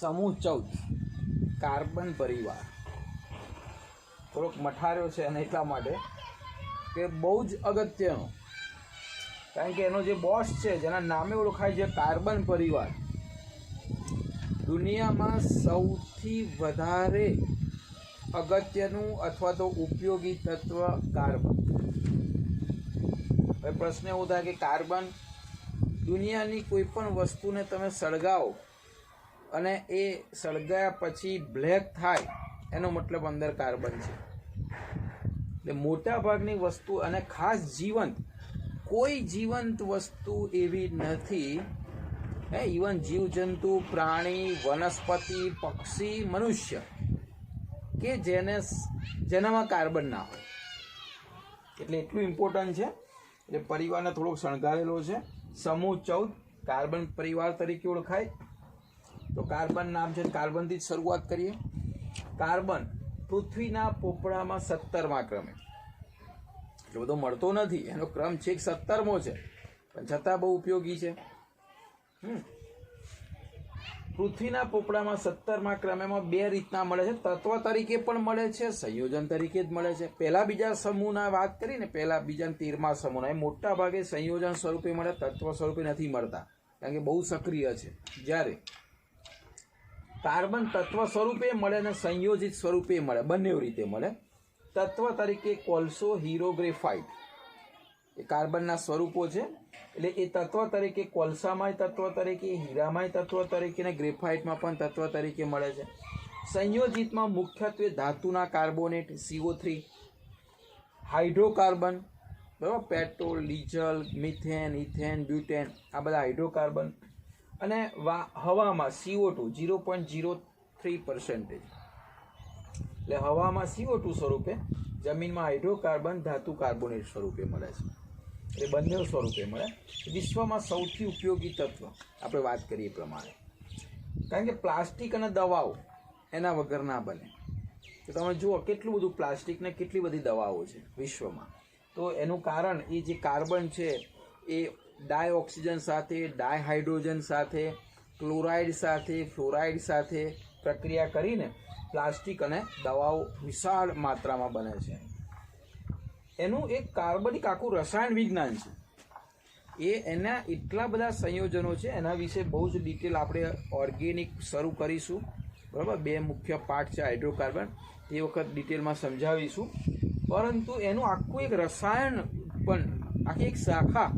સમૂહ 14 કાર્બન પરિવાર થોડોક મઠાર્યો છે અને એટલા માટે કે બહુ જ અગત્યનો, કારણ કે એનો જે બોસ છે જેના નામે ઓળખાય છે કાર્બન પરિવાર, દુનિયામાં સૌથી વધારે અગત્યનું અથવા તો ઉપયોગી તત્વ કાર્બન. હવે પ્રશ્ન એવો થાય કે કાર્બન, દુનિયાની કોઈ પણ વસ્તુને તમે સળગાવો અને એ સળગાયા પછી બ્લેક થાય એનો મતલબ અંદર કાર્બન છે. એટલે મોટા ભાગની વસ્તુ અને ખાસ જીવંત, કોઈ જીવંત વસ્તુ એવી નથી, ઇવન જીવજંતુ, પ્રાણી, વનસ્પતિ, પક્ષી, મનુષ્ય કે જેનામાં કાર્બન ના હોય. એટલે એટલું ઇમ્પોર્ટન્ટ છે. એટલે પરિવારને થોડોક શણગારેલો છે. સમૂહ 14 કાર્બન પરિવાર તરીકે ઓળખાય. તો કાર્બન નામ છે, કાર્બનથી જ શરૂઆત કરીએ. કાર્બન પૃથ્વીના પોપડામાં 17મા ક્રમે, એટલો બધો મળતો નથી, એનો ક્રમ છેક 17મો છે, પણ છતાં બહુ ઉપયોગી છે. પૃથ્વીના પોપડામાં 17મા ક્રમેમાં 2 રીતના મળે છે. તત્વ તરીકે પણ મળે છે, સંયોજન તરીકે જ મળે છે. પહેલા બીજા સમૂહના વાત કરીને, પહેલા બીજા 13મા સમૂહના, એ મોટા ભાગે સંયોજન સ્વરૂપે મળે, તત્વ સ્વરૂપે નથી મળતા, કારણ કે બહુ સક્રિય છે. જ્યારે કાર્બન તત્વ સ્વરૂપે મળે અને સંયોજિત સ્વરૂપે મળે, બંને રીતે મળે. તત્વ તરીકે કોલસો, હીરો, ગ્રેફાઇટ એ કાર્બનના સ્વરૂપો છે. એટલે એ તત્વ તરીકે કોલસામાંય તત્વ તરીકે, હીરામાંય તત્વ તરીકે અને ગ્રેફાઇટમાં પણ તત્વ તરીકે મળે છે. સંયોજિતમાં મુખ્યત્વે ધાતુના કાર્બોનેટ, CO3, હાઇડ્રોકાર્બન, બરાબર, petrol, diesel, methane, ethane, butane, આ બધા હાઇડ્રોકાર્બન. અને હવામાં CO2 0.03%. એટલે હવામાં CO2 સ્વરૂપે, જમીનમાં હાઇડ્રોકાર્બન ધાતુ કાર્બોનેટ સ્વરૂપે મળે છે. એ બંને સ્વરૂપે મળે. વિશ્વમાં સૌથી ઉપયોગી તત્વ આપણે વાત કરીએ પ્રમાણે, કારણ કે પ્લાસ્ટિક અને દવાઓ એના વગર ના બને. તો તમે જુઓ કેટલું બધું પ્લાસ્ટિક ને કેટલી બધી દવાઓ છે વિશ્વમાં. તો એનું કારણ એ જે કાર્બન છે એ ડાયઓક્સિજન સાથે, ડાયહાઇડ્રોજન સાથે, ક્લોરાઇડ સાથે, ફ્લોરાઇડ સાથે પ્રક્રિયા કરીને પ્લાસ્ટિક અને દવાઓ વિશાળ માત્રામાં બને છે. એનું એક કાર્બનિક આખું રસાયણ વિજ્ઞાન છે. એના એટલા બધા સંયોજનો છે, એના વિશે બહુ જ ડિટેલ આપણે ઓર્ગેનિક શરૂ કરીશું, બરાબર. 2 મુખ્ય પાર્ટ છે હાઇડ્રોકાર્બન, તે વખત ડિટેલમાં સમજાવીશું. પરંતુ એનું આખું એક રસાયણ પણ, આખી એક શાખા,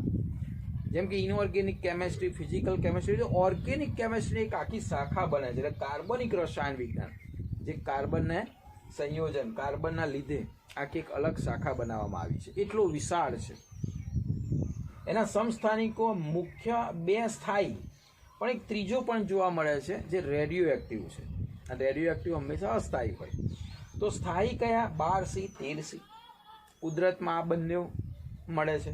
જેમ કે inorganic chemistry, physical chemistry, organic chemistry એક આખી શાખા બને છે. એટલે કાર્બનિક રસાયણ વિજ્ઞાન, જે કાર્બનને સંયોજન, કાર્બનના લીધે આખી એક અલગ શાખા બનાવવામાં આવી છે, એટલો વિશાળ છે. એના સમસ્થાનિકો મુખ્ય 2 સ્થાયી, પણ એક ત્રીજો પણ જોવા મળે છે જે રેડિયો એક્ટિવ છે. અને રેડિયો એક્ટિવ હંમેશા અસ્થાયી હોય. તો સ્થાયી કયા? 12C, 13C. કુદરતમાં આ બંને મળે છે,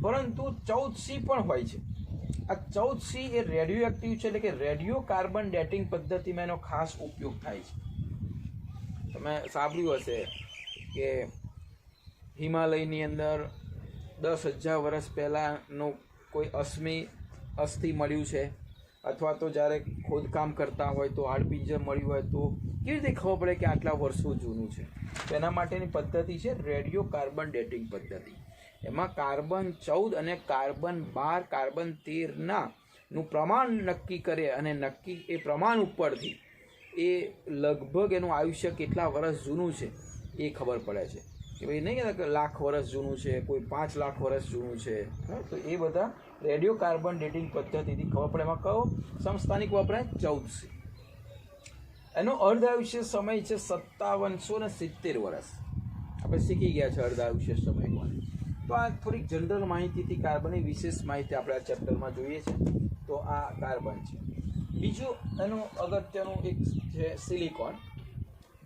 પરંતુ 14C પણ હોય છે. આ 14C એ રેડિયો એક્ટિવ છે, એટલે કે રેડિયો કાર્બન ડેટિંગ પદ્ધતિમાં એનો ખાસ ઉપયોગ થાય છે. તમે સાંભળ્યું હશે કે હિમાલયની અંદર 10,000 વર્ષ પહેલાંનું કોઈ અસ્થિ મળ્યું છે, અથવા તો જ્યારે ખોદકામ કરતા હોય તો હાડપિંજર મળ્યું હોય, તો કેવી રીતે ખબર પડે કે આટલા વર્ષો જૂનું છે? તો એના માટેની પદ્ધતિ છે રેડિયો કાર્બન ડેટિંગ પદ્ધતિ. એમાં કાર્બન 14 અને કાર્બન 12, કાર્બન 13 નું પ્રમાણ નક્કી કરે, અને નક્કી એ પ્રમાણ ઉપરથી એ લગભગ એનું આયુષ્ય કેટલા વર્ષ જૂનું છે એ ખબર પડે છે. કે ભાઈ નહીં કહેતા કે લાખ વર્ષ જૂનું છે, કોઈ 5 લાખ વર્ષ જૂનું છે. તો એ બધા રેડિયો કાર્બન ડેટિંગ પદ્ધતિથી ખબર પડે. એમાં કયો સમસ્થાનિક વપરાય? 14C. એનો અર્ધ આયુષ્ય સમય છે 5770 વર્ષ. આપણે શીખી ગયા છે અર્ધ આયુષ્ય સમય કોને. તો આ થોડીક જનરલ માહિતીથી કાર્બનની વિશેષ માહિતી આપણે આ ચેપ્ટરમાં જોઈએ છે. તો આ કાર્બન છે. બીજું એનું અગત્યનું એક છે સિલિકોન,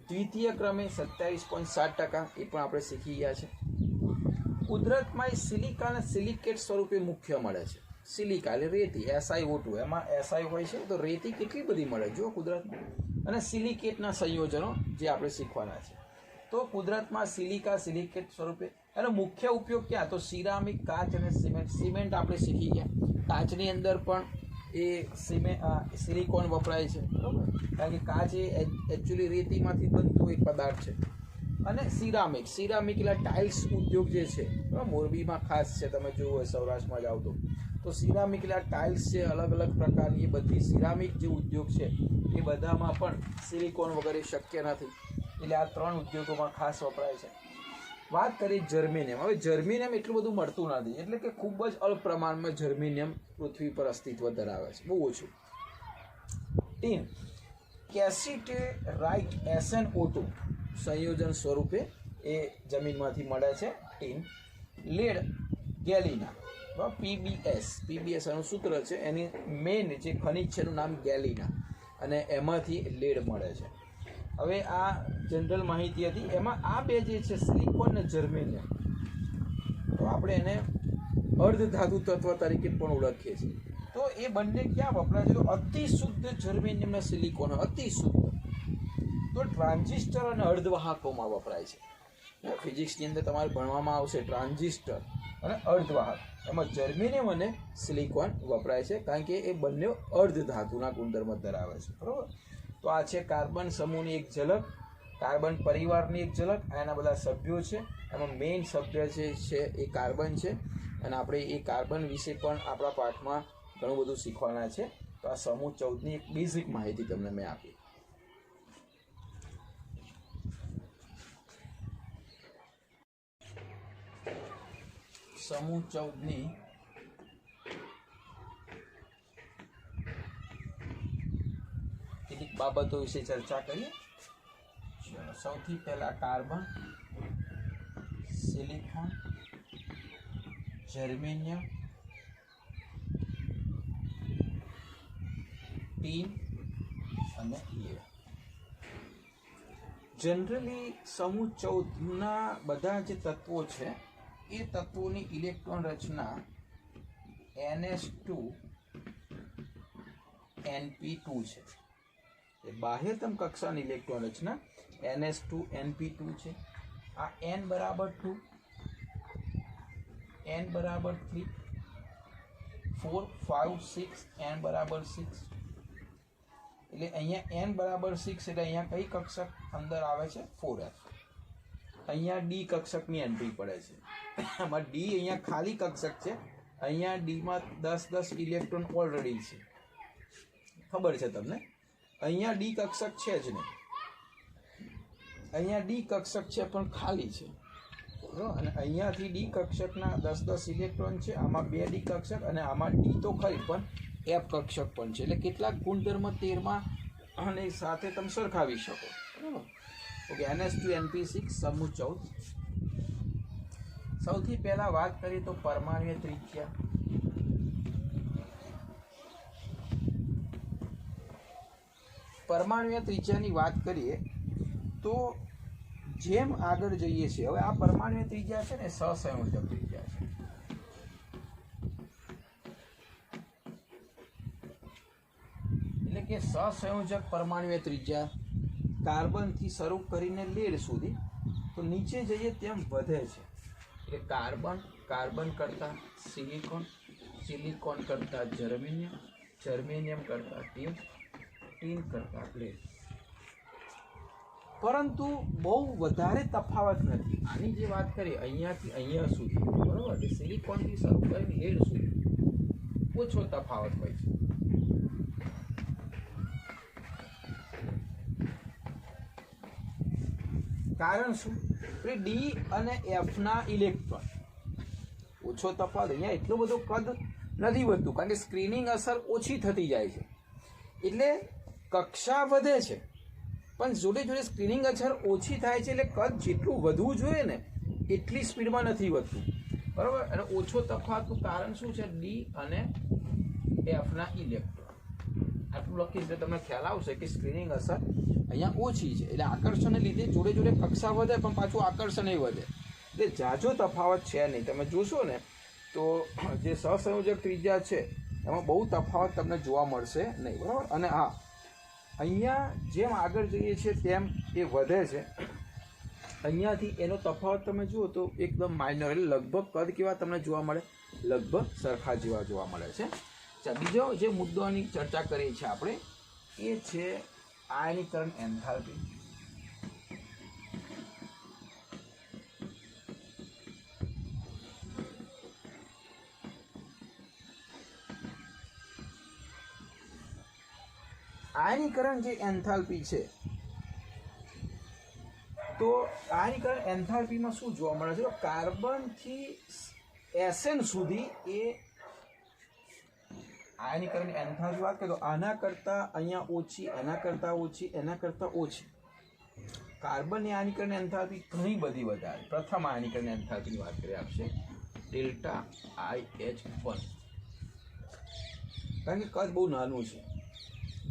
દ્વિતીય ક્રમે 27.7%. એ પણ આપણે શીખી ગયા છે. કુદરતમાં સિલિકા અને સિલિકેટ સ્વરૂપે મુખ્ય મળે છે. સિલિકા એટલે રેતી, SiO2, એમાં Si હોય છે. તો રેતી કેટલી બધી મળે જો કુદરતમાં. અને સિલિકેટના સંયોજનો જે આપણે શીખવાના છે. તો કુદરતમાં સિલિકા, સિલિકેટ સ્વરૂપે એનો મુખ્ય ઉપયોગ ક્યાં? તો સિરામિક, કાચ અને સિમેન્ટ. સિમેન્ટ આપણે શીખી ગયા. કાચની અંદર પણ એ સિલિકોન વપરાય છે, બરાબર, કારણ કે કાચ એ એકચ્યુઅલી રેતીમાંથી બનતો એક પદાર્થ છે. અને સિરામિક એટલે ટાઇલ્સ ઉદ્યોગ જે છે, બરાબર, મોરબીમાં ખાસ છે, તમે જોયું હોય સૌરાષ્ટ્રમાં જાઓ તો સિરામિક એટલે ટાઇલ્સ છે, અલગ અલગ પ્રકારની એ બધી સિરામિક જે ઉદ્યોગ છે એ બધામાં પણ સિલિકોન વગેરે શક્ય નથી. એટલે આ 3 ઉદ્યોગોમાં ખાસ વપરાય છે. વાત કરીએ જર્મેનિયમ. હવે જર્મેનિયમ એટલું બધું મળતું નથી, એટલે કે ખૂબ જ અલ્પ પ્રમાણમાં જર્મેનિયમ પૃથ્વી પર અસ્તિત્વ ધરાવે છે, બહુ ઓછું. ટીન કેસિટેરાઇટ SnO2 સંયોજન સ્વરૂપે એ જમીનમાંથી મળે છે. ટીન. લેડ ગેલિના, PbS એનું સૂત્ર છે, એની મેઇન જે ખનિજ છે એનું નામ ગેલિના, અને એમાંથી લેડ મળે છે. હવે આ જનરલ માહિતી હતી. એમાં આ બે જે છે સિલિકોન અને જર્મેનિયમ, તો આપણે એને અર્ધધાતુ તત્વ તરીકે પણ ઓળખીએ છીએ. તો એ બંને ક્યાં વપરાય છે? તો અતિ શુદ્ધ જર્મેનિયમ અને સિલિકોન અતિ શુદ્ધ તો ટ્રાન્ઝિસ્ટર અને અર્ધવાહકોમાં વપરાય છે. ફિઝિક્સની અંદર તમારે ભણવામાં આવશે ટ્રાન્ઝિસ્ટર અને અર્ધવાહક, એમાં જર્મેનિયમ અને સિલિકોન વપરાય છે, કારણ કે એ બંને અર્ધધાતુના ગુણધર્મ ધરાવે છે, બરાબર. તો આ છે કાર્બન સમૂહની એક ઝલક, કાર્બન પરિવારની એક ઝલક. એના બધા સભ્યો છે, એમાં મેઇન સભ્ય છે એ કાર્બન છે, અને આપણે એ કાર્બન વિશે પણ આપણા પાઠમાં ઘણું બધું શીખવાના છે. તો આ સમૂહ 14ની એક બેઝિક માહિતી તમને મેં આપી. સમૂહ 14ની કેટલીક બાબતો વિશે ચર્ચા કરીએ. સૌથી પહેલા કાર્બન, સિલિકોન, જર્મેનિયમ, ટીન અને લેડ. જનરલી સમૂહ 14ના બધા જે તત્વો છે એ તત્વોની ઇલેક્ટ્રોન રચના NS2Np2 છે. એ બાહ્યતમ કક્ષાની ઇલેક્ટ્રોન રચના NS2Np2 છે. આ N બરાબર 2, N બરાબર 3, 4, 5, 6, N બરાબર 6. એટલે અહીંયા N બરાબર 6 એટલે અહીંયા કઈ કક્ષક અંદર આવે છે? 4f. અહીંયા D કક્ષકની એન્ટ્રી પડે છે. આમાં D અહીંયા ખાલી કક્ષક છે, અહીંયા D માં 10 ઇલેક્ટ્રોન ઓલરેડી છે, ખબર છે તમને. અહીંયા D કક્ષક છે જ નહીં, અહીંયા D કક્ષક છે પણ ખાલી છે, અને અહીંયાથી D કક્ષકના 10 ઇલેક્ટ્રોન છે, આમાં 2 D કક્ષક, અને આમાં D તો ખરી પણ F કક્ષક પણ છે. એટલે કેટલાક ગુણધર્મ 13માં અને સાથે તમે સરખાવી શકો, બરાબર. ઓકે, NS2Np6 સમૂહ 14. સૌથી પહેલા વાત કરીએ તો પરમાણ્વીય ત્રિજ્યા. પરમાણ્વીય ત્રિજ્યાની વાત કરીએ તો જેમ આગળ જઈએ છીએ, હવે આ પરમાણ્વીય ત્રિજ્યા છે ને સહસંયોજક ત્રિજ્યા છે. એટલે કે સહસંયોજક પરમાણ્વીય ત્રિજ્યા કાર્બનથી શરૂ કરીને લેડ સુધી, તો નીચે જઈએ તેમ વધે છે. એટલે કાર્બન કરતા સિલિકોન, સિલિકોન કરતા જર્મેનિયમ, જર્મેનિયમ કરતા ટીન કરતા લેડ. પરંતુ બહુ વધારે તફાવત નથી. આની જે વાત કરીએ અહીંયાથી અહીંયા સુધી, બરાબર, એટલે સિલિકોનથી શરૂ કરીને લેડ સુધી ઓછો તફાવત હોય છે. કારણ શું? ડી અને એફના ઇલેક્ટ્રોન ઓછો તફાવત. અહીંયા એટલો બધો કદ નથી વધતું, કારણ કે સ્ક્રીનિંગ અસર ઓછી થતી જાય છે, એટલે કક્ષા વધે છે, પણ જોડે જોડે સ્ક્રીનિંગ અસર ઓછી થાય છે, એટલે કદ જેટલું વધવું જોઈએ ને એટલી સ્પીડમાં નથી વધતું, બરાબર. અને ઓછો તફાવતનું કારણ શું છે? ડી અને એફના ઇલેક્ટ્રોન. આટલું લખીશ એટલે તમને ખ્યાલ આવશે કે સ્ક્રીનિંગ અસર અહીંયા ઓછી છે, એટલે આકર્ષણને લીધે જોડે જોડે કક્ષા વધે પણ પાછું આકર્ષણ વધે, એટલે ઝાઝો તફાવત છે નહીં. તમે જોશો ને તો જે સહસંયોજક ત્રિજ્યા છે એમાં બહુ તફાવત તમને જોવા મળશે નહીં, બરાબર. અને હા, અહીંયા જેમ આગળ જઈએ છીએ તેમ એ વધે છે. અહીંયાથી એનો તફાવત તમે જુઓ તો એકદમ માઇનર, એટલે લગભગ કદ કેવા તમને જોવા મળે? લગભગ સરખા જેવા જોવા મળે છે. બીજો જે મુદ્દાની ચર્ચા કરીએ છીએ આપણે એ છે આયનીકરણ એન્થાલ્પી. આયનીકરણ જે એન્થાલ્પી છે તો આયનીકરણ એન્થાલ્પીમાં શું જોવા મળે છે? તો કાર્બનથી એસએન સુધી એ આયનીકરણ એન્થાલ્પી વાત કરીએ તો આના કરતાં અહીંયા ઓછી, એના કરતાં ઓછી, એના કરતાં ઓછી. કાર્બનની આયનીકરણ એન્થાલ્પી ઘણી બધી વધારે. પ્રથમ આયનીકરણ એન્થાલ્પીની વાત કરીએ આપશે ડેલ્ટા IH1, કારણ કે કદ બહુ નાનું છે.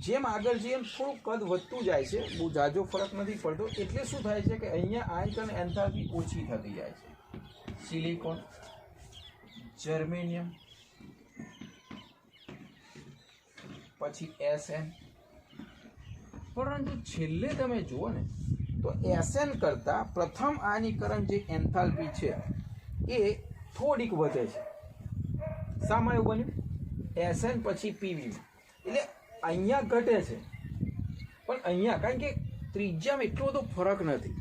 જેમ આગળ જઈએ એમ થોડું કદ વધતું જાય છે, બહુ ઝાઝો ફરક નથી પડતો. એટલે શું થાય છે કે અહીંયા આયનીકરણ એન્થાલ્પી ઓછી થતી જાય છે. સિલિકોન, જર્મેનિયમ, પછી SN. પરંતુ છેલ્લે તમે જુઓ ને તો SN કરતાં પ્રથમ આયનીકરણ જે એન્થાલ્પી છે એ થોડીક વધે છે. શામાં એવું બન્યું? SN પછી PV. એટલે અહીંયા ઘટે છે પણ અહીંયા, કારણ કે ત્રિજ્યામાં એટલો બધો ફરક નથી.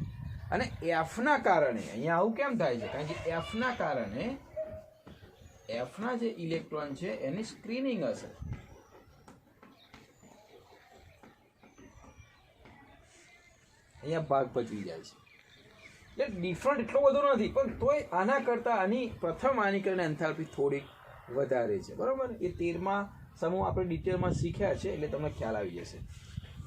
અને એફના કારણે અહીંયા આવું કેમ થાય છે? કારણ કે એફના કારણે એફના જે ઇલેક્ટ્રોન છે એની સ્ક્રીનિંગ હશે. અહીંયા ભાગ ભજવી જાય છે. એટલે ડિફરન્ટ એટલો બધો નથી, પણ તોય આના કરતાં આની પ્રથમ આયનીકરણ એન્થાલ્પી થોડીક વધારે છે. બરાબર? એ 13મા સમૂહ આપણે ડિટેલમાં શીખ્યા છે એટલે તમને ખ્યાલ આવી જશે.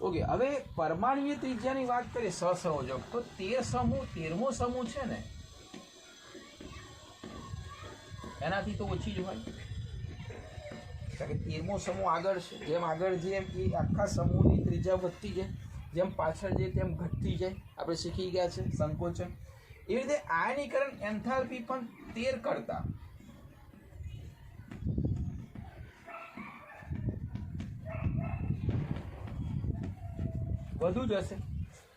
ઓકે, હવે પરમાણુય ત્રિજ્યાની વાત કરીએ સહસંયોજક, તો 13મો સમૂહ છે ને એનાથી તો ઓછી જ હોય, કારણ કે 13મો સમૂહ આગળ છે. જેમ આગળ જેમ એ આખા સમૂહની ત્રિજ્યા વધતી જાય, જેમ પાછળ જાય તેમ ઘટતી જાય. આપણે શીખી ગયા છે સંકોચન. એવી રીતે આયનીકરણ એન્થાલ્પી પણ 13 કરતા વધુ જ હશે,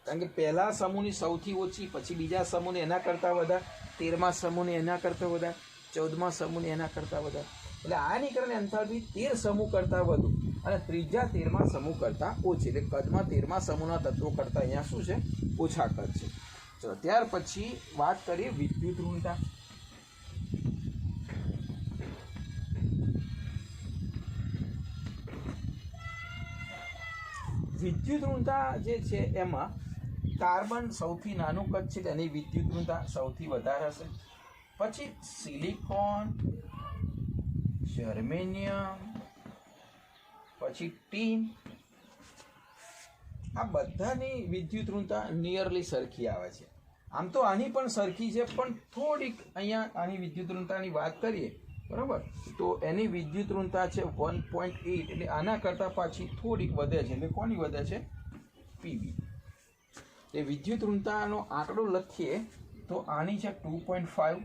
કારણ કે પહેલા સમૂહની સૌથી ઓછી, પછી બીજા સમૂહની એના કરતાં વધારે, 13મા સમૂહની એના કરતાં વધારે, 14મા સમૂહની એના કરતાં વધારે. એટલે આયનીકરણ એન્થાલ્પી 13 સમૂહ કરતાં વધુ અને ત્રીજા 13મા સમૂહ કરતાં ઓછી. એટલે કદમાં 13મા સમૂહના તત્વો કરતાં અહીંયા શું છે? ઓછા કદ છે. ચલો, ત્યાર પછી વાત કરીએ વિદ્યુત ઋણતા. વિદ્યુત ઋણતા જે છે એમાં કાર્બન સૌથી નાનું કદ છે, એની વિદ્યુત ઋણતા સૌથી વધારે હશે. પછી સિલિકોન, જર્મેનિયમ, પછી ટીન, આ બધાની વિદ્યુત ઋણતા નિયરલી સરખી આવે છે. આમ તો આની પણ સરખી છે, પણ થોડીક અહીંયા આની વિદ્યુત ઋણતાની વાત કરીએ, બરાબર, તો એની વિદ્યુત ઋણતા છે 1.8, એટલે આના કરતાં પાછી થોડીક વધે છે. એટલે કોની વધે છે? PB. એ વિદ્યુત ઋણતાનો આંકડો લખીએ તો આની છે 2.5,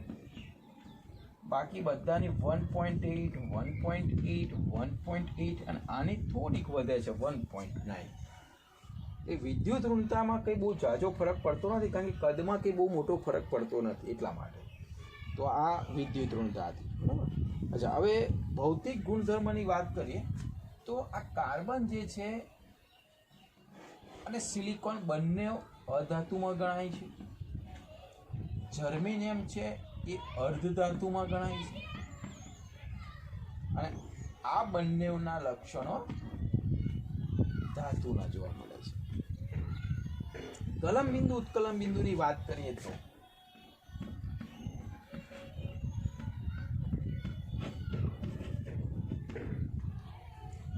બાકી બધાની 1.8, 1.8, 1.8 અને આની થોડીક વધે છે 1.9. એ વિદ્યુત ઋણતામાં કંઈ બહુ ઝાઝો ફરક પડતો નથી, કારણ કે કદમાં કંઈ બહુ મોટો ફરક પડતો નથી એટલા માટે. તો આ વિદ્યુત ઋણતા હતી. બરાબર. અચ્છા, હવે ભૌતિક ગુણધર્મની વાત કરીએ તો આ કાર્બન જે છે અને સિલિકોન બંને અધાતુમાં ગણાય છે. જર્મેનિયમ છે એ અર્ધ ધાતુમાં ગણાય છે. અને આ બંનેના લક્ષણો ધાતુના જોવા મળે છે. ગલન બિંદુ ઉત્કલન બિંદુની વાત કરીએ તો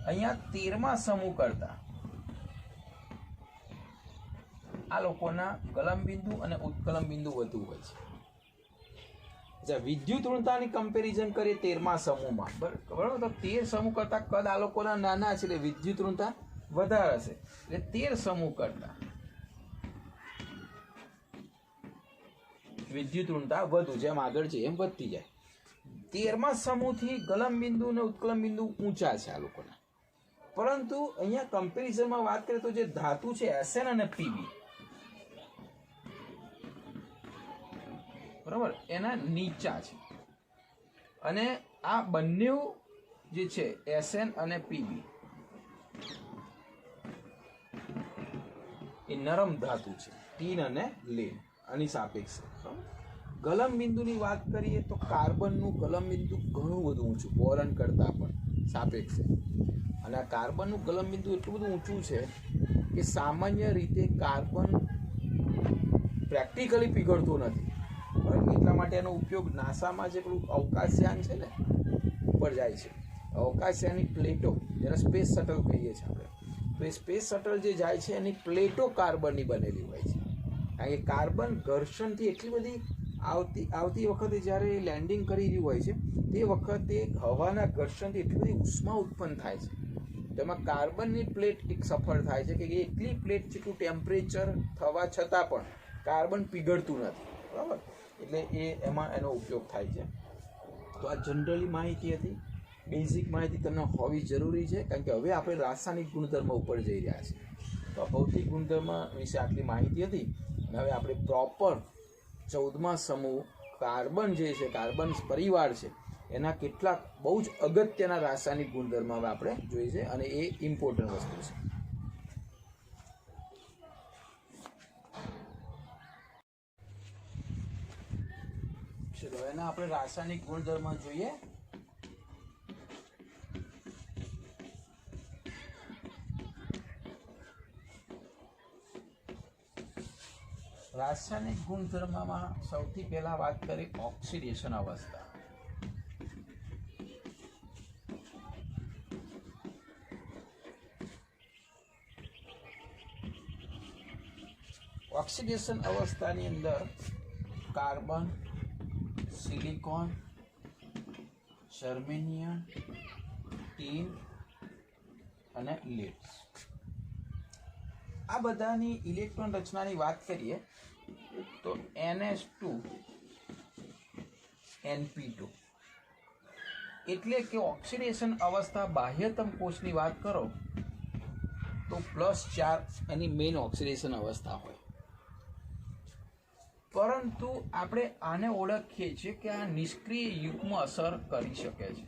અહીંયા 13મા સમૂહ કરતા આ લોકોના ગલન બિંદુ અને ઉત્કલન બિંદુ વધુ હોય છે. વિદ્યુત ઋણતાની કમ્પેરિઝન કરીએ 13મા સમૂહમાં, બરાબર, તો 13 સમૂહ કરતા કદ આ લોકોના નાના છે એટલે વિદ્યુત ઋણતા વધારે હશે. એટલે 13 સમૂહ કરતા વિદ્યુત ઋણતા વધુ, જેમ આગળ છે એમ વધતી જાય. 13મા સમૂહથી ગલન બિંદુ અને ઉત્કલન બિંદુ ઊંચા છે આ લોકોના, પરંતુ અહીંયા કમ્પેરિઝનમાં વાત કરીએ તો જે ધાતુ છે SN અને PB, બરાબર, એના નીચા છે. અને આ બંને જે છે એસએન અને પીબી એ નરમ ધાતુ છે, ટીન અને લીડ આની સાપેક્ષે. ગલન બિંદુની વાત કરીએ તો કાર્બનનું ગલન બિંદુ ઘણું બધું ઊંચું, બોરોન કરતાં પણ સાપેક્ષે. અને આ કાર્બનનું ગલન બિંદુ એટલું બધું ઊંચું છે કે સામાન્ય રીતે કાર્બન પ્રેક્ટિકલી પીગળતું નથી. એટલા માટે એનો ઉપયોગ નાસામાં જે પેલું અવકાશયાન છે ને ઉપર જાય છે, અવકાશયાનની પ્લેટો જેને સ્પેસ શટલ કહીએ છીએ આપણે, તો એ સ્પેસ શટલ જે જાય છે એની પ્લેટો કાર્બનની બનેલી હોય છે. કારણ કે કાર્બન ઘર્ષણથી એટલી બધી આવતી વખતે જ્યારે લેન્ડિંગ કરી રહ્યું હોય છે તે વખતે હવાના ઘર્ષણથી એટલી બધી ઉષ્મા ઉત્પન્ન થાય છે. તેમાં કાર્બનની પ્લેટ એક સફળ થાય છે કે એટલી પ્લેટ જેટલું ટેમ્પરેચર થવા છતાં પણ કાર્બન પીગળતું નથી, બરાબર. એટલે એમાં એનો ઉપયોગ થાય છે. તો આ જનરલી માહિતી હતી, બેઝિક માહિતી તમને હોવી જરૂરી છે, કારણ કે હવે આપણે રાસાયણિક ગુણધર્મ ઉપર જઈ રહ્યા છીએ. તો આ ભૌતિક ગુણધર્મ વિશે આટલી માહિતી હતી. અને હવે આપણે પ્રોપર 14મા સમૂહ કાર્બન જે છે, કાર્બન પરિવાર છે, એના કેટલાક બહુ જ અગત્યના રાસાયણિક ગુણધર્મ હવે આપણે જોઈએ છે, અને એ ઇમ્પોર્ટન્ટ વસ્તુ છે. ચલો એના આપણે રાસાયણિક ગુણધર્મ જોઈએ. રાસાયણિક ગુણધર્મમાં સૌથી પહેલા વાત કરી ઓક્સિડેશન અવસ્થા. ઓક્સિડેશન અવસ્થાની અંદર કાર્બન, સિલિકોન, જર્મેનિયમ, ટીન અને લીડ, આ બધાની ઇલેક્ટ્રોન રચનાની વાત કરીએ તો NH2 NP2, એટલે કે ઓક્સિડેશન અવસ્થા બાહ્યતમ કોષની વાત કરો તો +4 એની મેઇન ઓક્સિડેશન અવસ્થા હોય. પરંતુ આપણે આને ઓળખીએ છીએ કે આ નિષ્ક્રિય યુગ્મ અસર કરી શકે છે.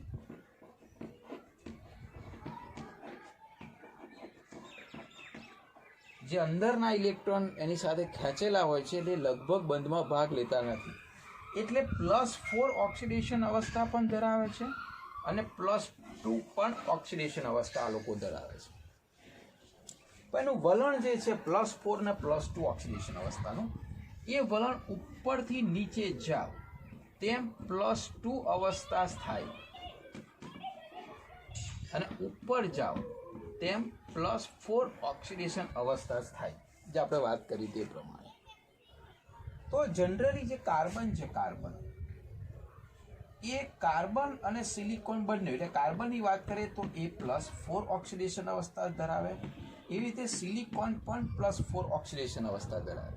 જે અંદરના ઇલેક્ટ્રોન એની સાથે ખેંચેલા હોય છે તે લગભગ બંધમાં ભાગ લેતા નથી. એટલે +4 ઓક્સિડેશન અવસ્થા પણ ધરાવે છે અને +2 પણ ઓક્સિડેશન અવસ્થા આ લોકો ધરાવે છે. પણ એનું વલણ જે છે +4 ને +2 ઓક્સિડેશન અવસ્થાનું, એ વલણ ઉપરથી નીચે જાવ તેમ +2 અવસ્થા થાય, અને ઉપર જાવ તેમ +4 ઓક્સિડેશન અવસ્થા થાય, જે આપણે વાત કરી તે પ્રમાણે. તો જનરલી જે કાર્બન છે, કાર્બન એ કાર્બન અને સિલિકોન બંને, એટલે કાર્બનની વાત કરીએ તો એ +4 ઓક્સિડેશન અવસ્થા ધરાવે, એવી રીતે સિલિકોન પણ +4 ઓક્સિડેશન અવસ્થા ધરાવે.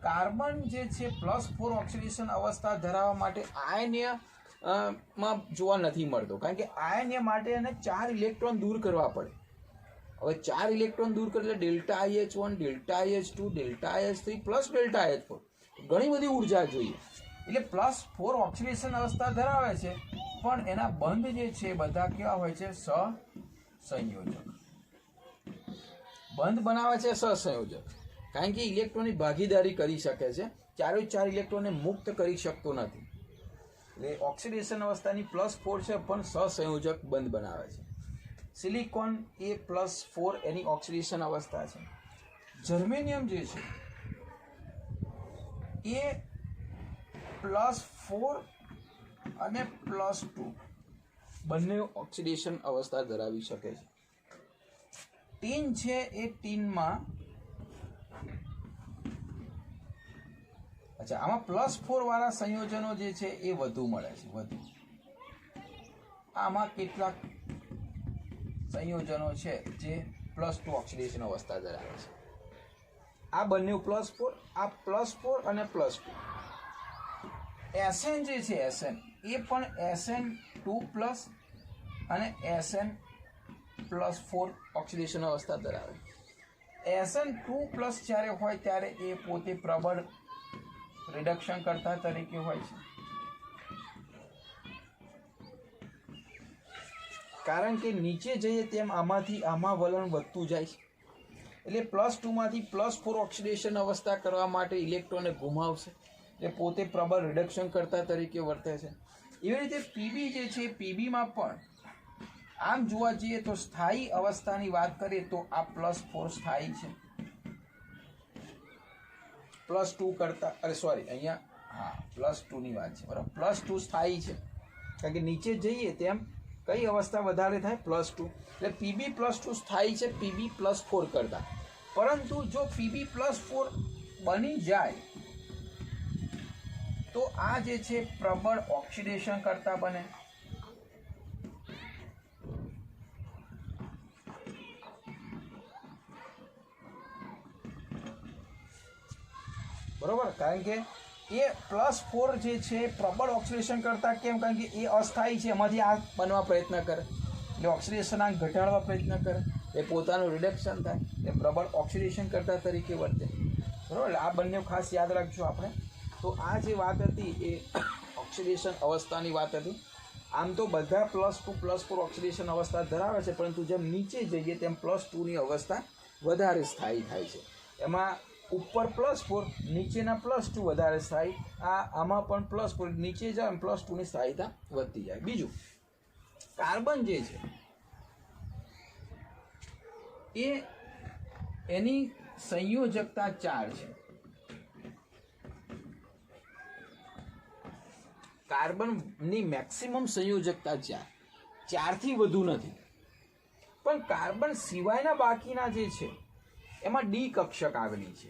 કાર્બન જે છે +4 ઓક્સિડેશન અવસ્થા ધરાવવા માટે આયનીય માં જોવા નથી મળતો, કારણ કે આયનીય માટે એને 4 ઇલેક્ટ્રોન દૂર કરવા પડે. હવે 4 ઇલેક્ટ્રોન દૂર કરે એટલે ΔIH1, ΔIH2, ΔIH3 +ΔIH4, ઘણી બધી ઉર્જા જોઈએ. એટલે +4 ઓક્સિડેશન અવસ્થા ધરાવે છે, પણ એના બંધ જે છે બધા કેવા હોય છે? સહસંયોજક. બંધ બનાવે છે સહસંયોજક, કારણ કે ઇલેક્ટ્રોનની ભાગીદારી કરી શકે છે, 4 ઇલેક્ટ્રોનને મુક્ત કરી શકતો નથી. એટલે ઓક્સિડેશન અવસ્થાની +4 છે, પણ સહસંયોજક બંધ બનાવે છે. સિલિકોન એ +4 એની ઓક્સિડેશન અવસ્થા છે. જર્મેનિયમ જે છે એ +4 અને +2 બંને ઓક્સિડેશન અવસ્થા ધરાવી શકે છે. ટીન છે એ ટીનમાં, અચ્છા, આમાં +4 વાળા સંયોજનો જે છે એ વધુ મળે છે, વધુ. આમાં કેટલાક સંયોજનો છે જે +2 ઓક્સિડેશન અવસ્થા ધરાવે છે. આ બંને +4, આ +4 અને +2. SN જે છે, SN એ પણ SN2+ અને SN+4 ઓક્સિડેશન અવસ્થા ધરાવે. SN2+ જ્યારે હોય ત્યારે એ પોતે પ્રબળ રિડક્શન કરતા તરીકે હોય છે. કારણ કે નીચે જઈએ તેમ આમાંથી આમાં વલણ વધતું જાય છે, એટલે +2 માંથી +4 ઓક્સિડેશન અવસ્થા કરવા માટે ઇલેક્ટ્રોનને ગુમાવશે, એટલે પોતે પ્રબળ રિડક્શન કરતા તરીકે વર્તે છે. એવી રીતે પીબી જે છે, પીબીમાં પણ આમ જોવા જઈએ તો સ્થાયી અવસ્થાની વાત કરીએ તો આ +4 સ્થાયી છે, +2 કરતા અહીંયા +2 ની વાત છે, બરાબર. +2 સ્થાયી છે કારણ કે નીચે જઈએ તેમ કઈ અવસ્થા વધારે થાય? +2. એટલે પીબી +2 સ્થાયી છે પીબી +4 કરતા. પરંતુ જો પીબી +4 બની જાય તો આ જે છે પ્રબળ ઓક્સિડેશન કરતા બને. બરોબર, કારણ કે એ +4 જે છે પ્રબળ ઓક્સિડેશન કરતા. કેમ? કારણ કે એ અસ્થાયી છે, એમાંથી આ બનવા પ્રયત્ન કરે, એટલે ઓક્સિડેશન આંક ઘટાડવા પ્રયત્ન કરે, એ પોતાનું રિડક્શન થાય, એ પ્રબળ ઓક્સિડેશન કરતા તરીકે વર્તે. બરાબર, આ બંને ખાસ યાદ રાખજો આપણે. તો આ જે વાત હતી એ ઓક્સિડેશન અવસ્થાની વાત હતી. આમ તો બધા +2 +4 ઓક્સિડેશન અવસ્થા ધરાવે છે, પરંતુ જેમ નીચે જઈએ તેમ +2 ની અવસ્થા વધારે સ્થાયી થાય છે. એમાં ઉપર +4, નીચેના +2 વધારે સ્થાયી. આમાં પણ +4, નીચે જાય +2 ની સ્થાયીતા વધતી જાય. બીજું, કાર્બન જે છે એ એની સંયોજકતા 4 છે. કાર્બનની મેક્સિમમ સંયોજકતા 4 થી વધુ નથી. પણ કાર્બન સિવાયના બાકીના જે છે એમાં ડી કક્ષક આવેલી છે.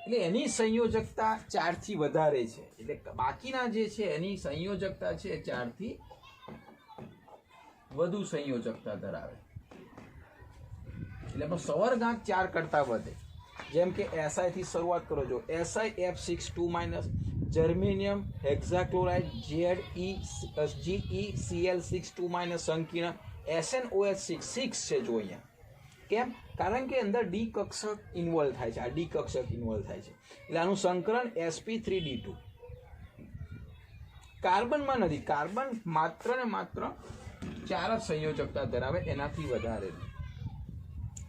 એટલે એની સંયોજકતા 4 થી વધારે છે. એટલે બાકીના જે છે એની સંયોજકતા છે 4 થી વધુ સંયોજકતા ધરાવે. એટલે સંવર્ગાંક 4 કરતા વધે. જેમ કે SI થી શરૂઆત કરો છો, SiF6 જર્મેનિયમ હેક્સાક્લોરાઇડ GeCl62 સંકીર્ણ SnOH6 છે જો અહીંયા. કેમ? કારણ કે અંદર ડી કક્ષક ઇન્વોલ્વ થાય છે. આ ડી કક્ષક ઇન્વોલ્વ થાય છે એટલે આનું સંકલન sp3d2. કાર્બનમાં નથી. કાર્બન માત્ર ને માત્ર 4 જ સંયોજકતા ધરાવે, એનાથી વધારે નહીં.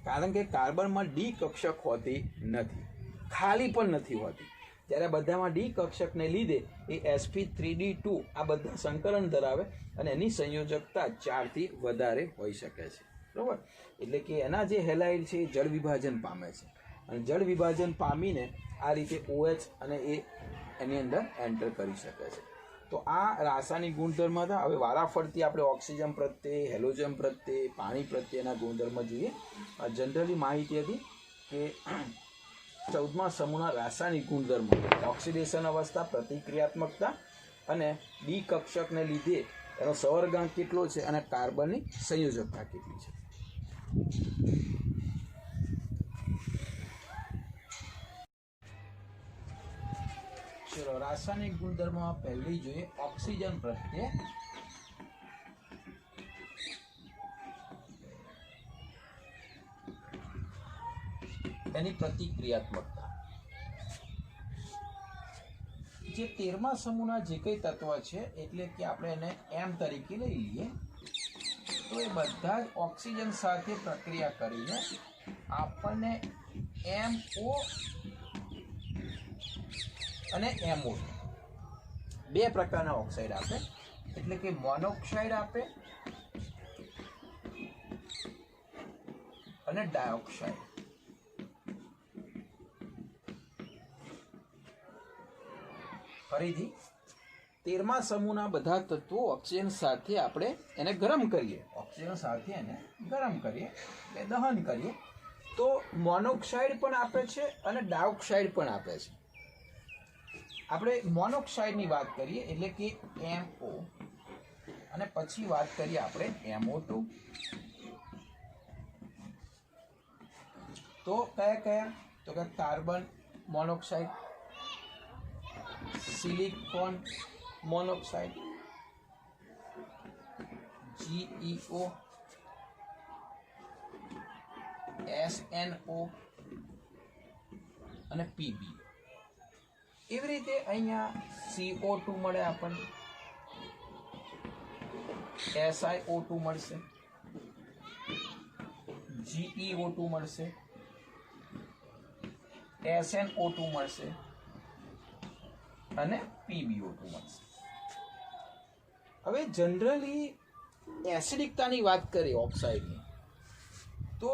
કારણ કે કાર્બનમાં ડી કક્ષક હોતી નથી, ખાલી પણ નથી હોતી. ત્યારે બધામાં ડી કક્ષકને લીધે એ sp3d2 આ બધા સંકલન ધરાવે અને એની સંયોજકતા 4 થી વધારે હોઈ શકે છે. બરાબર, એટલે કે એના જે હેલાઇડ છે એ જળ વિભાજન પામે છે અને જળ વિભાજન પામીને આ રીતે OH અને એ એની અંદર એન્ટર કરી શકે છે. તો આ રાસાયણિક ગુણધર્મ હતા. હવે વારાફરતી આપણે ઓક્સિજન પ્રત્યે, હેલોજન પ્રત્યે, પાણી પ્રત્યેના ગુણધર્મ જોઈએ. જનરલી માહિતી હતી કે 14મા સમૂહના રાસાયણિક ગુણધર્મો ઓક્સિડેશન અવસ્થા, પ્રતિક્રિયાત્મકતા અને ડી કક્ષકને લીધે એનો સંવર્ગાંક કેટલો છે અને કાર્બનની સંયોજકતા કેટલી છે. ચલો, રાસાયણિક ગુણધર્મમાં પહેલી જોઈએ ઓક્સિજન પ્રત્યે એની પ્રતિક્રિયાત્મકતા. જે 13મા સમૂહના જે કંઈ તત્વ છે, એટલે કે આપણે એને M તરીકે લઈ લઈએ, તો એ બધા જ ઓક્સિજન સાથે પ્રક્રિયા કરીને આપણને MO અને MO બે પ્રકારના ઓક્સાઇડ આપે. એટલે કે મોનોક્સાઇડ આપે અને ડાયોક્સાઇડ. ફરીથી 13મા સમૂહના બધા તત્વો ઓક્સિજન સાથે આપણે એને ગરમ કરીએ, ઓક્સિજન સાથે એને ગરમ કરીએ એટલે દહન કરીએ તો મોનોક્સાઇડ પણ આપે છે અને ડાયોક્સાઇડ પણ આપે છે. આપણે મોનોક્સાઇડની વાત કરીએ એટલે કે MO અને પછી વાત કરીએ આપણે MO2. તો કયા? તો કે carbon monoxide, silicon monoxide, GeO, SNO અને PbO. એવી રીતે અહીંયા CO2 મળે આપણને, SiO2 મળશે, GeO2 મળશે, SnO2 મળશે અને PbO2 મળશે. હવે જનરલી એસિડિકતાની વાત કરીએ ઓક્સાઇડની, તો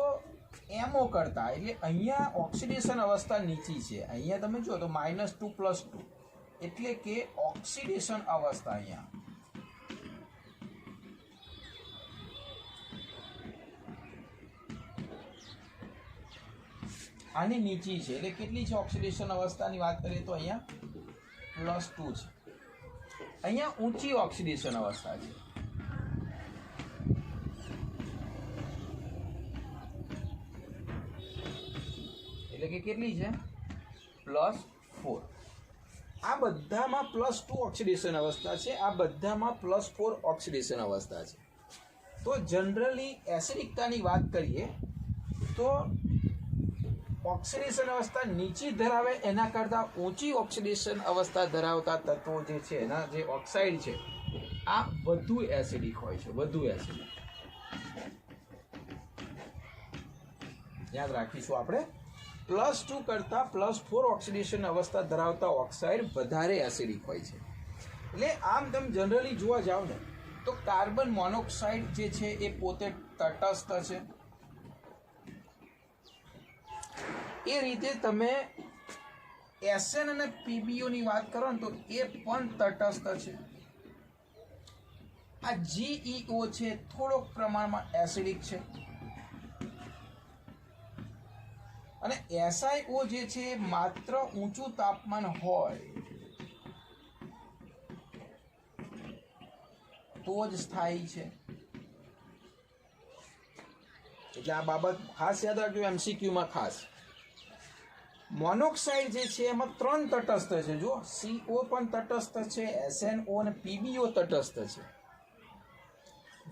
એમઓ કરતા, એટલે અહીંયા ઓક્સિડેશન અવસ્થા નીચી છે. અહીંયા તમે જુઓ તો -2 + 2, એટલે કે ઓક્સિડેશન અવસ્થા અહીંયા આની નીચી છે. એટલે કેટલી છે ઓક્સિડેશન અવસ્થાની વાત કરીએ તો અહીંયા +2 છે. અહીંયા ઊંચી ઓક્સિડેશન અવસ્થા છે. એટલે કે કેટલી છે +4. આ બધામાં +2 ઓક્સિડેશન અવસ્થા છે, આ બધામાં +4 ઓક્સિડેશન અવસ્થા છે. તો જનરલી એસિડિકતાની વાત કરીએ તો ઓક્સિડેશન અવસ્થા નીચી ધરાવે એના કરતાં ઊંચી ઓક્સિડેશન અવસ્થા ધરાવતા તત્વો જે છે એના જે ઓક્સાઇડ છે આ વધુ એસિડિક હોય છે, વધુ એસિડિક. યાદ રાખીશું આપણે, +2 કરતાં +4 ઓક્સિડેશન અવસ્થા ધરાવતા ઓક્સાઇડ વધારે એસિડિક હોય છે. એટલે આમ તમે જનરલી જોવા જાવ ને તો કાર્બન મોનોક્સાઇડ જે છે એ પોતે તટસ્થ છે. એ રીતે તમે SN અને PbO ની વાત કરો ને તો એ પણ તટસ્થ છે. આ GeO છે થોડોક પ્રમાણમાં એસિડિક છે અને SiO જે છે માત્ર ઊંચું તાપમાન હોય તો જ સ્થાયી છે. એટલે આ બાબત ખાસ યાદ રાખજો MCQ માં ખાસ. મોનોક્સાઇડ જે છે એમાં 3 તટસ્થ છે. જો CO પણ તટસ્થ છે, SNO અને PbO તટસ્થ છે,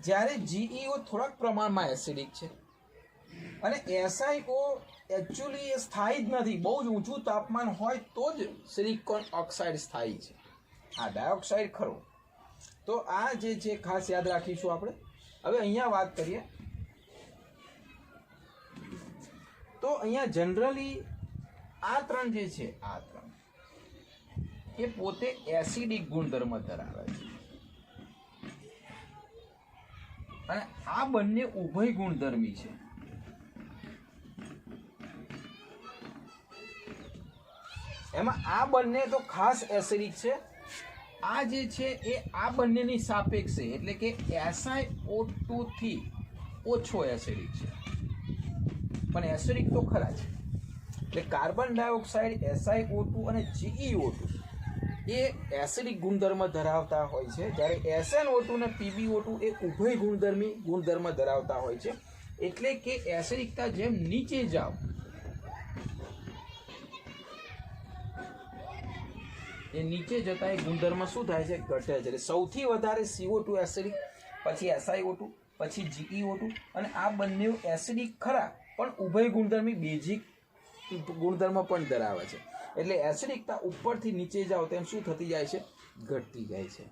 જ્યારે GeO થોડાક પ્રમાણમાં એસિડિક છે અને SiO એકચ્યુઅલી એ સ્થાયી જ નથી. બહુ જ ઊંચું તાપમાન હોય તો જ સિલિકોન ઓક્સાઇડ સ્થાયી છે. આ ડાયોક્સાઇડ ખરો. તો આ જે છે ખાસ યાદ રાખીશું આપણે. હવે અહીંયા વાત કરીએ તો અહીંયા જનરલી આ 3 જે છે, આ 3 એ પોતે એસિડિક ગુણધર્મ ધરાવે છે અને આ બંને ઉભય ગુણધર્મી છે. એમાં આ બંને તો ખાસ એસિડિક છે. આ જે છે એ આ બંનેની સાપેક્ષે, એટલે કે SiO2 થી ઓછો એસિડિક છે, પણ એસિડિક તો ખરા છે. એટલે કાર્બન ડાયોક્સાઇડ, SiO2 અને GeO2 એ એસિડિક ગુણધર્મ ધરાવતા હોય છે, જ્યારે SnO2 અને PbO2 એ ઉભય ગુણધર્મ ધરાવતા હોય છે. એટલે કે એસિડિકતા જેમ નીચે જાવ એ નીચે જતા એ ગુણધર્મ શું થાય છે, ઘટે છે. એટલે સૌથી વધારે CO2 એસિડિક, પછી SiO2, પછી GeO2, અને આ બંને એસિડિક ખરા પણ ઉભય ગુણધર્મી બેઝિક ગુણધર્મ પણ ધરાવે છે. એટલે એસિડિકતા ઉપરથી નીચે જાઓ તેમ શું થતી જાય છે, ઘટતી જાય છે.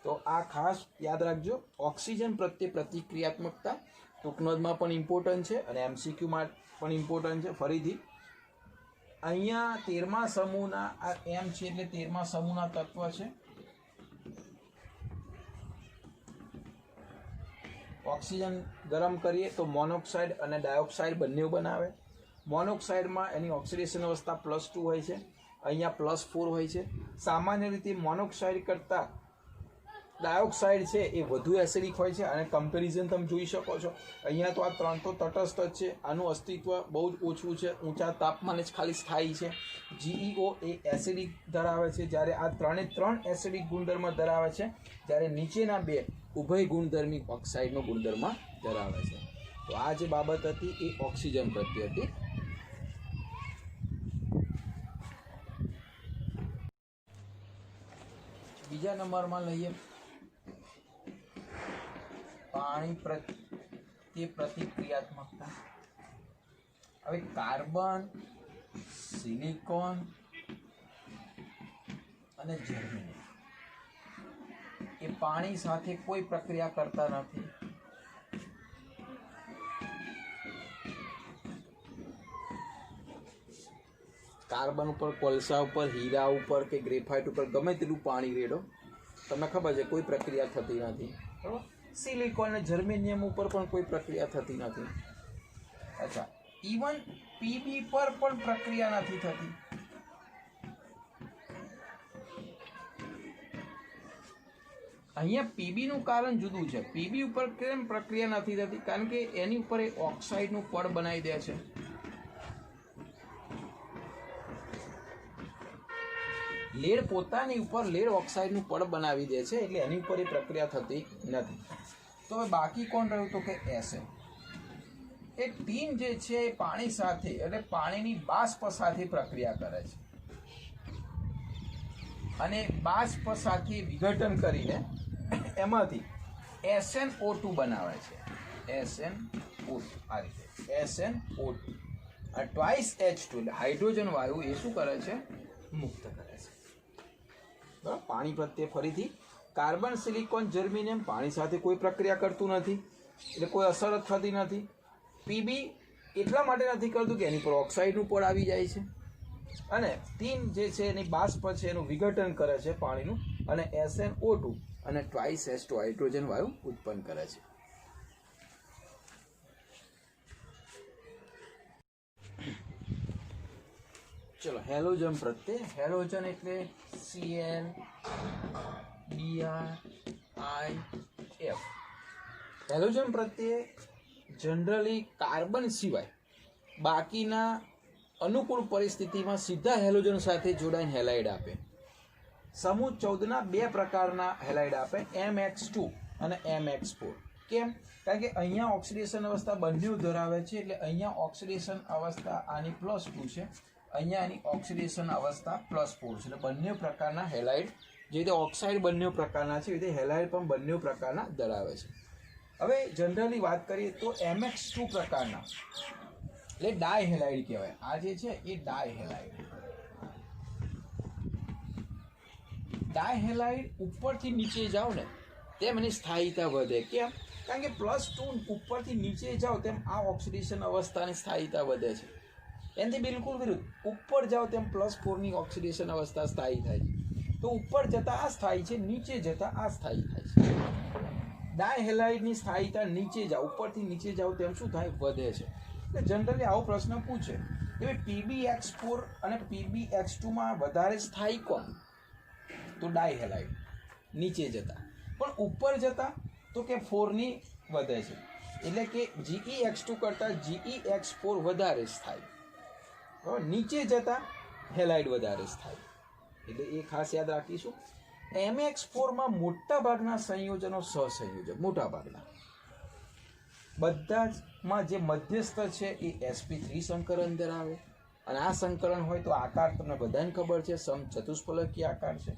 તો આ ખાસ યાદ રાખજો. ઓક્સિજન પ્રત્યે પ્રતિક્રિયાત્મકતા ટૂંકનોંધમાં પણ ઇમ્પોર્ટન્ટ છે અને MCQમાં પણ ઇમ્પોર્ટન્ટ છે. ફરીથી અહીંયા 13મા સમૂહના આ M છે એટલે 13મા સમૂહના તત્વ છે. ઓક્સિજન ગરમ કરીએ તો મોનોક્સાઇડ અને ડાયોક્સાઇડ બંને બનાવે. મોનોક્સાઇડમાં એની ઓક્સિડેશન અવસ્થા +2 હોય છે, અહીંયા +4 હોય છે. સામાન્ય રીતે મોનોક્સાઇડ કરતાં ડાયોક્સાઇડ છે એ વધુ એસિડિક હોય છે અને કમ્પેરિઝન તમે જોઈ શકો છો. અહીંયા તો આ 3 તો તટસ્થ જ છે, આનું અસ્તિત્વ બહુ જ ઓછું છે, ઊંચા તાપમાને જ ખાલી સ્થાયી છે. GeO એ એસિડિક ધરાવે છે, જ્યારે આ 3 એસિડિક ગુણધર્મ ધરાવે છે, જ્યારે નીચેના 2 ઉભય ગુણધર્મી ઓક્સાઇડનો ગુણધર્મ ધરાવે છે. તો આ જે બાબત હતી એ ઓક્સિજન પ્રત્યે હતી. બીજા નંબરમાં લઈએ પાણી પ્રત્યે પ્રતિક્રિયાત્મકતા. હવે કાર્બન, સિલિકોન અને જર્મેનિયમ એ પાણી સાથે કોઈ પ્રક્રિયા કરતા નથી. કાર્બન ઉપર, કોલસા ઉપર, હીરા ઉપર કે ગ્રેફાઇટ ઉપર ગમે તેટલું પાણી રેડો, તમને ખબર છે કોઈ પ્રક્રિયા થતી નથી. બરાબર. સિલિકોન અને જર્મેનિયમ ઉપર પણ કોઈ પ્રક્રિયા થતી નથી. અચ્છા, ઇવન પીબી પર પણ પ્રક્રિયા નથી થતી. અહીંયા પીબી નું કારણ જુદું છે. પીબી ઉપર કેમ પ્રક્રિયા નથી થતી? કારણ કે એની ઉપર એક ઓક્સાઇડનું પડ બનાવી દે છે. લેડ પોતાની ઉપર લેડ ઓક્સાઇડનું પડ બનાવી દે છે, એટલે એની ઉપર એ પ્રક્રિયા થતી નથી. તો હવે બાકી કોણ રહ્યું? તો કે એસએન. એ ટીન જે છે એ પાણી સાથે એટલે પાણીની બાષ્પ સાથે પ્રક્રિયા કરે છે અને બાષ્પ સાથે વિઘટન કરીને એમાંથી SnO2 બનાવે છે. SnO2 આ રીતે SnO2 ટ્વાઇસ H2 એટલે હાઇડ્રોજન વાયુ એ શું કરે છે? મુક્ત કરે છે. બરાબર. પાણી પ્રત્યે ફરીથી કાર્બન, સિલિકોન, જર્મેનિયમ પાણી સાથે કોઈ પ્રક્રિયા કરતું નથી, એટલે કોઈ અસર જ થતી નથી. પીબી એટલા માટે નથી કરતું કે એની પર ઓક્સાઇડનું પડ આવી જાય છે અને ટીન જે છે એની બાષ્પ છે એનું વિઘટન કરે છે પાણીનું અને SnO2 અને ટ્વાઇસ H2 હાઇડ્રોજન વાયુ ઉત્પન્ન કરે છે. ચલો, હેલોજન પ્રત્યે. હેલોજન એટલે CnBrIF. હેલોજન પ્રત્યે જનરલી કાર્બન સિવાય બાકીના અનુકૂળ પરિસ્થિતિમાં સીધા હેલોજન સાથે જોડાઈને હેલાઇડ આપે. સમૂહ 14ના બે પ્રકારના હેલાઇડ આપે, MX2 અને MX4. કેમ? કારણ કે અહીંયા ઓક્સિડેશન અવસ્થા બંને ધરાવે છે, એટલે અહીંયા ઓક્સિડેશન અવસ્થા આની +2 છે, અહીંયા આની ઓક્સિડેશન અવસ્થા +4 છે. એટલે બંને પ્રકારના હેલાઇડ, જે રીતે ઓક્સાઇડ બંને પ્રકારના છે, એ રીતે હેલાઇડ પણ બંને પ્રકારના ધરાવે છે. હવે જનરલી વાત કરીએ તો MX2 પ્રકારના એટલે ડાયહેલાઇડ કહેવાય. આ જે છે એ ડાયહેલાઇડ. ડાયહેલાઇડ ઉપરથી નીચે જાઓ ને તેમ એની સ્થાયીતા વધે. કેમ? કારણ કે +2 ઉપરથી નીચે જાઓ તેમ આ ઓક્સિડેશન અવસ્થાની સ્થાયીતા વધે છે. એનાથી બિલકુલ વિરુદ્ધ, ઉપર જાઓ તેમ +4ની ઓક્સિડેશન અવસ્થા સ્થાયી થાય છે. તો ઉપર જતાં આ સ્થાયી છે, નીચે જતાં આ સ્થાયી થાય છે. ડાયહેલાઇડની સ્થાયીતા નીચે જાઓ, ઉપરથી નીચે જાઓ તેમ શું થાય? વધે છે. એટલે જનરલી આવો પ્રશ્ન પૂછે કે PbX4 અને PbX2માં વધારે સ્થાયી કોણ? તો ડાયહેલાઇડ નીચે જતા, પણ ઉપર જતા તો કે 4ની વધે છે. એટલે કે GeX2 કરતાં GeX4 વધારે સ્થાયી. નીચે જતા હેલાઇડ વધારે સ્થાયી. એટલે એ ખાસ યાદ રાખીશું. MX4માં મોટા ભાગના સંયોજનો સહસંયોજક, મોટા ભાગના બધામાં જે મધ્યસ્થ છે એ sp3 સંકરણ ધરાવે અને આ સંકરણ હોય તો આકાર તમને બધાને ખબર છે, સમચતુષ્ફલકીય આકાર છે.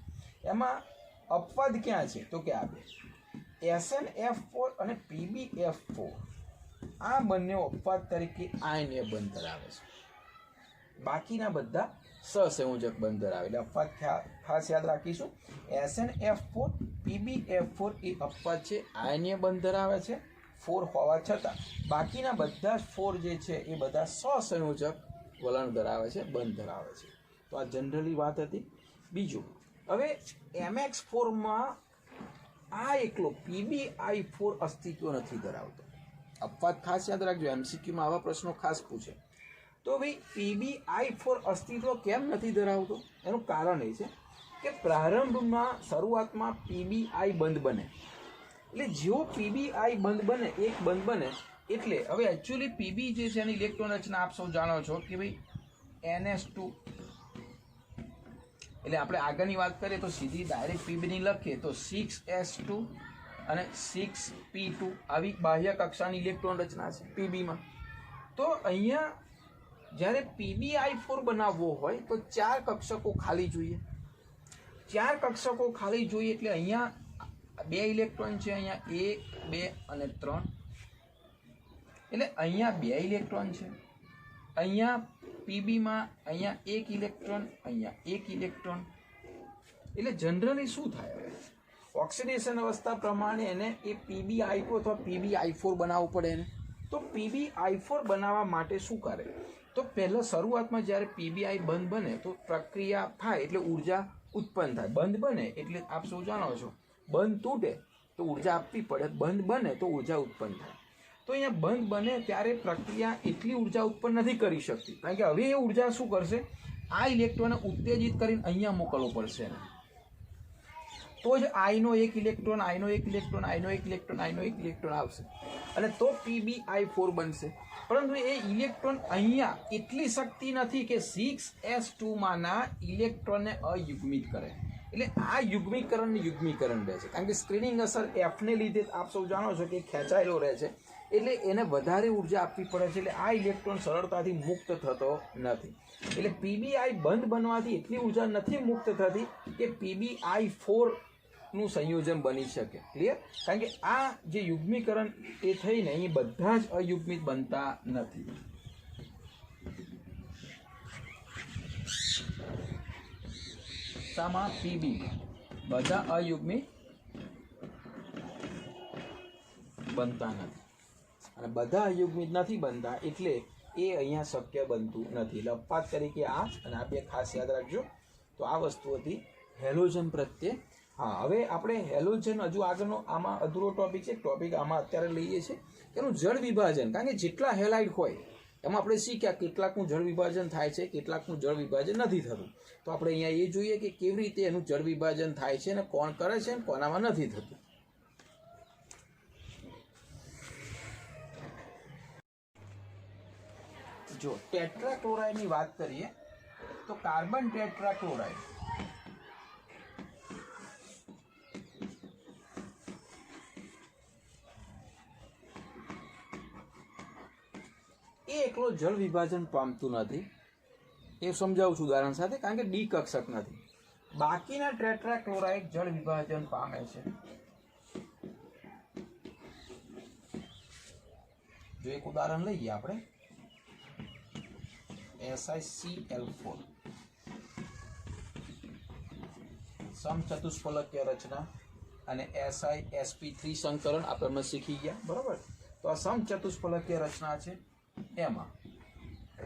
એમાં અપવાદ ક્યાં છે? તો કે આ બે SnF4 અને PbF4 આ બંને અપવાદ તરીકે આયનીય બંધ ધરાવે છે. બાકીના બધા સહસંયોજક બંધ ધરાવે. એટલે અપવાદ ખાસ યાદ રાખીશું. SnF4 PbF4 એ અપવાદ છે, આયનીય બંધ ધરાવે છે 4 હોવા છતાં. બાકીના બધા 4 જે છે એ બધા સહસંયોજક વલણ ધરાવે છે, બંધ ધરાવે છે. તો આ જનરલી વાત હતી. બીજું, હવે MX4માં આ એકલો PbI4 અસ્તિત્વ નથી ધરાવતો. અપવાદ ખાસ યાદ રાખજો, MCQમાં આવા પ્રશ્નો ખાસ પૂછે. તો ભાઈ PbI4 અસ્તિત્વ કેમ નથી ધરાવતો? એનું કારણ એ છે કે પ્રારંભમાં શરૂઆતમાં PbI બંધ બને. એટલે જેવો PbI બંધ બને, એક બંધ બને એટલે હવે એકચ્યુઅલી Pb જે છે એની ઇલેક્ટ્રોન રચના આપ સૌ જાણો છો કે ભાઈ NS2. એટલે આપણે આગળની વાત કરીએ તો સીધી ડાયરેક્ટ Pbની લખીએ તો 6s2 અને 6p2 આવી બાહ્ય કક્ષાની ઇલેક્ટ્રોન રચના છે Pbમાં. તો અહીંયા જ્યારે PbI4 બનાવવો હોય તો 4 કક્ષકો ખાલી જોઈએ. 4 કક્ષકો ખાલી જોઈએ એટલે અહીંયા 2 ઇલેક્ટ્રોન છે, અહીંયા 1 2 અને 3. એટલે અહીંયા 2 ઇલેક્ટ્રોન છે. અહીંયા Pbમાં અહીંયા 1 ઇલેક્ટ્રોન, અહીંયા 1 ઇલેક્ટ્રોન. એટલે જનરલી શું થાય હવે ઓક્સિડેશન અવસ્થા પ્રમાણે એને એ PbI2 અથવા PbI4 બનાવવું પડે એને. તો PbI4 બનાવવા માટે શું કરે તો પહેલાં શરૂઆતમાં જ્યારે PbI બંધ બને તો પ્રક્રિયા થાય એટલે ઉર્જા ઉત્પન્ન થાય. બંધ બને એટલે આપ સૌ જાણો છો બંધ તૂટે તો ઉર્જા આપવી પડે, બંધ બને તો ઉર્જા ઉત્પન્ન થાય. તો અહીંયા બંધ બને ત્યારે પ્રક્રિયા એટલી ઉર્જા ઉત્પન્ન નથી કરી શકતી કારણ કે હવે એ ઉર્જા શું કરશે આ ઇલેક્ટ્રોનને ઉત્તેજિત કરીને અહીંયા મોકલવો પડશે એને. તો જ આઈનો એક ઇલેક્ટ્રોન આવશે અને તો PbI4 બનશે. પરંતુ એ ઇલેક્ટ્રોન અહીંયા એટલી શક્તિ નથી કે 6s2 માના ઇલેક્ટ્રોનને અયુગ્મિત કરે. એટલે આ યુગ્મીકરણ રહે છે કારણ કે સ્ક્રીનિંગ અસર Fને લીધે આપ સૌ જાણો છો કે ખેંચાયેલો રહે છે એટલે એને વધારે ઉર્જા આપવી પડે છે એટલે આ ઇલેક્ટ્રોન સરળતાથી મુક્ત થતો નથી. એટલે PbI બંધ બનવાથી એટલી ઉર્જા નથી મુક્ત થતી કે PbI4 નું સંયોજન બની શકે. ક્લિયર? કારણ કે આ જે યુગ્મીકરણ એ થઈને અહીં બધા જ અયુગ્મિત બનતા નથી. શામાં Pb બધા અયુગ્મિત બનતા નથી અને બધા અયુગ્મિત નથી બનતા એટલે એ અહીંયા શક્ય બનતું નથી. એટલે અપવાદ તરીકે આ અને આ બે ખાસ યાદ રાખજો. તો આ વસ્તુ હતી હેલોજન પ્રત્યે. હા, હવે આપણે હેલોજન હજુ આગળનો આમાં અધૂરો ટોપિક છે. ટોપિક આમાં અત્યારે લઈએ છીએ એનું જળ વિભાજન. કારણ કે જેટલા હેલાઇડ હોય એમાં આપણે શીખ્યા કેટલાકનું જળ વિભાજન થાય છે, કેટલાકનું જળ વિભાજન નથી થતું. તો આપણે અહીંયા એ જોઈએ કે કેવી રીતે એનું જળ વિભાજન થાય છે અને કોણ કરે છે અને કોનામાં નથી થતું. જો ટેટ્રાક્લોરાઇડની વાત કરીએ તો કાર્બન ટેટ્રાક્લોરાઇડ એ એકલો જળ વિભાજન પામતું નથી. એ સમજાવું છું ઉદાહરણ સાથે કારણ કે ડી કક્ષક નથી. બાકીના ટેટ્રાક્લોરાઇડ જળ વિભાજન પામે છે. જો એક ઉદાહરણ લઈએ આપણે SiCl4 સમચતુષ્ફલકીય રચના અને SiSp3 સંકલન આપણે શીખી ગયા બરાબર. તો આ સમચતુષ્ફલકીય રચના છે એમાં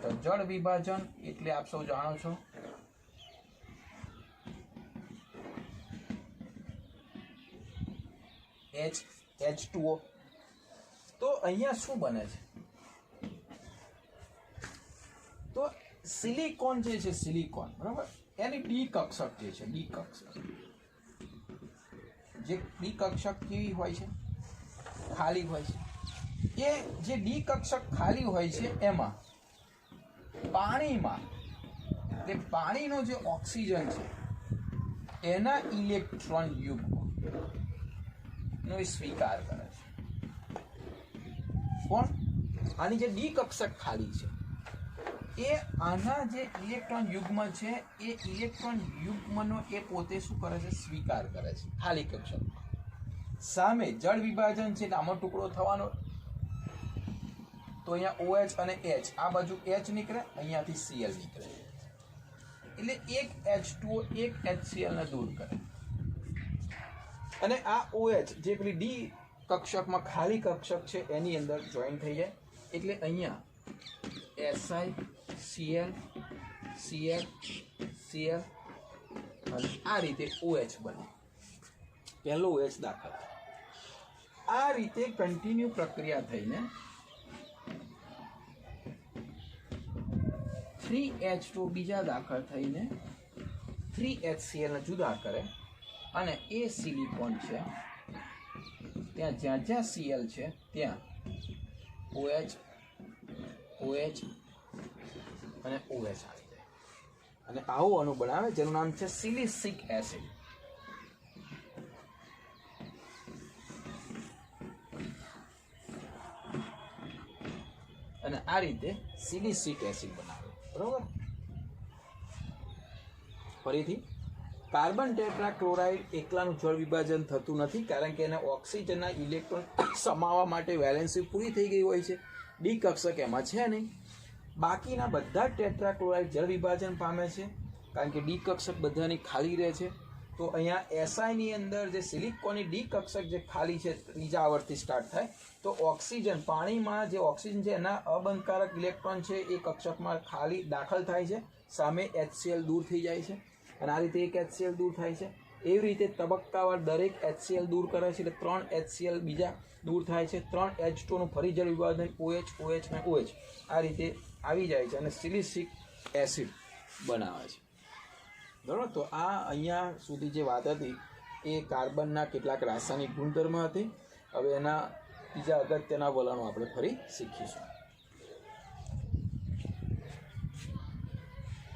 તો જળ વિભાજન એટલે આપ સૌ જાણો છો H2O. તો અહીંયા શું બને છે તો સિલિકોન જે છે સિલિકોન બરાબર એની ડી કક્ષક જે છે ડી કક્ષક જે ડી કક્ષક કેવી હોય છે ખાલી હોય છે. એ જે ડી કક્ષક ખાલી હોય છે એમાં પાણીમાં એટલે પાણીનો જે ઓક્સિજન છે એના ઇલેક્ટ્રોન યુગ્મનો સ્વીકાર કરે છે. કોણ? આની જે ડી કક્ષક ખાલી છે એ આના જે ઇલેક્ટ્રોન યુગ્મ છે એ ઇલેક્ટ્રોન યુગ્મનો એ પોતે શું કરે છે સ્વીકાર કરે છે ખાલી કક્ષક. સામે જળ વિભાજન છે એટલે આમાં ટુકડો થવાનો તો અહીંયા OH અને H આ બાજુ H નીકળે અહીંયાથી Cl નીકળે એટલે એક H2O એક HCl ને દૂર કરે અને આ OH જે પેલી ડી કક્ષકમાં ખાલી કક્ષક છે એની અંદર જોઈન થઈ જાય એટલે અહીંયા SiCl Cl Cl અને આ રીતે OH બને. પહેલો OH દાખલ થાય. આ રીતે કન્ટિન્યુ પ્રક્રિયા થઈને 3H2 બીજા દાખલ થઈને 3HCl ને જુદા કરે અને એ સિલિકોન છે ત્યાં જ્યાં જ્યાં Cl છે ત્યાં OH OH અને OH આવી જાય અને આવું અણુ બનાવે જેનું નામ છે સિલિસિક એસિડ. અને આ રીતે સિલિસિક એસિડ બનાવે બરોબર. ફરીથી કાર્બન ટેટ્રાક્લોરાઇડ એકલાનું જળ વિભાજન થતું નથી કારણ કે એને ઓક્સિજનના ઇલેક્ટ્રોન સમાવવા માટે વેલેન્સી પૂરી થઈ ગઈ હોય છે. ડી કક્ષક એમાં છે નહીં. બાકીના બધા ટેટ્રાક્લોરાઇડ જળ વિભાજન પામે છે કારણ કે ડી કક્ષક બધાની ખાલી રહે છે તો અહીંયા એસઆઈની અંદર જે સિલિકોનની ડી કક્ષક જે ખાલી છે ત્રીજા આવર્તથી સ્ટાર્ટ થાય તો ઓક્સિજન પાણીમાં જે ઓક્સિજન છે એના અબંધકારક ઇલેક્ટ્રોન છે એ કક્ષકમાં ખાલી દાખલ થાય છે, સામે HCl દૂર થઈ જાય છે અને આ રીતે એક HCl દૂર થાય છે. એવી રીતે તબક્કાવાર દરેક HCl દૂર કરે છે એટલે 3 HCl બીજા દૂર થાય છે, 3 H2 નું ફરી જળ વિભાજન OH OH અને OH આ રીતે આવી જાય છે અને સિલિસિક એસિડ બનાવે છે. બરાબર. તો આ અહીંયા સુધી જે વાત હતી એ કાર્બનના કેટલાક રાસાયણિક ગુણધર્મ હતી. હવે એના બીજા અગત્યના વલણો આપણે ફરી શીખીશું.